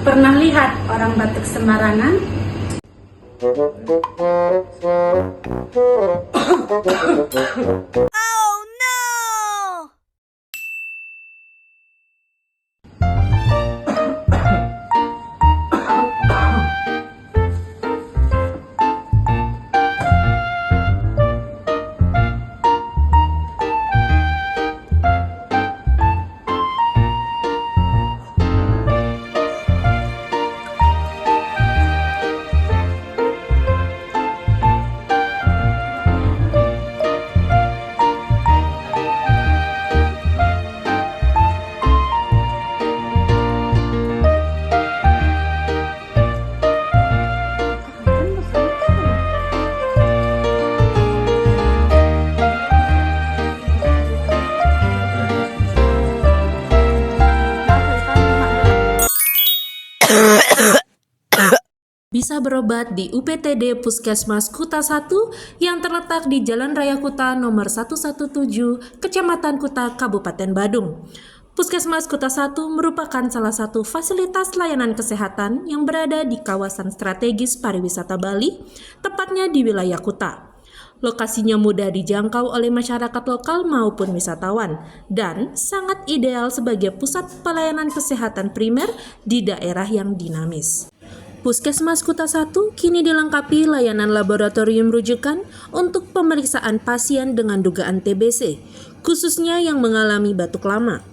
Pernah lihat orang batuk sembarangan? Oh no! Bisa berobat di UPTD Puskesmas Kuta 1 yang terletak di Jalan Raya Kuta nomor 117, Kecamatan Kuta, Kabupaten Badung. Puskesmas Kuta 1 merupakan salah satu fasilitas layanan kesehatan yang berada di kawasan strategis pariwisata Bali, tepatnya di wilayah Kuta. Lokasinya mudah dijangkau oleh masyarakat lokal maupun wisatawan dan sangat ideal sebagai pusat pelayanan kesehatan primer di daerah yang dinamis. Puskesmas Kuta 1 kini dilengkapi layanan laboratorium rujukan untuk pemeriksaan pasien dengan dugaan TBC, khususnya yang mengalami batuk lama.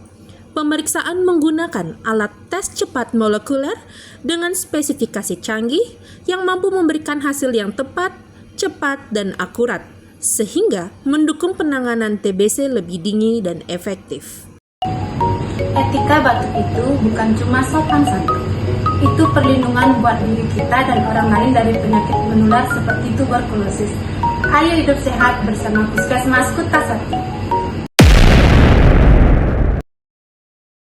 Pemeriksaan menggunakan alat tes cepat molekuler dengan spesifikasi canggih yang mampu memberikan hasil yang tepat, cepat, dan akurat, sehingga mendukung penanganan TBC lebih dini dan efektif. Etika batuk itu bukan cuma sopan santun. Itu perlindungan buat diri kita dan orang lain dari penyakit menular seperti tuberkulosis. Ayo hidup sehat bersama Puskesmas Kuta 1.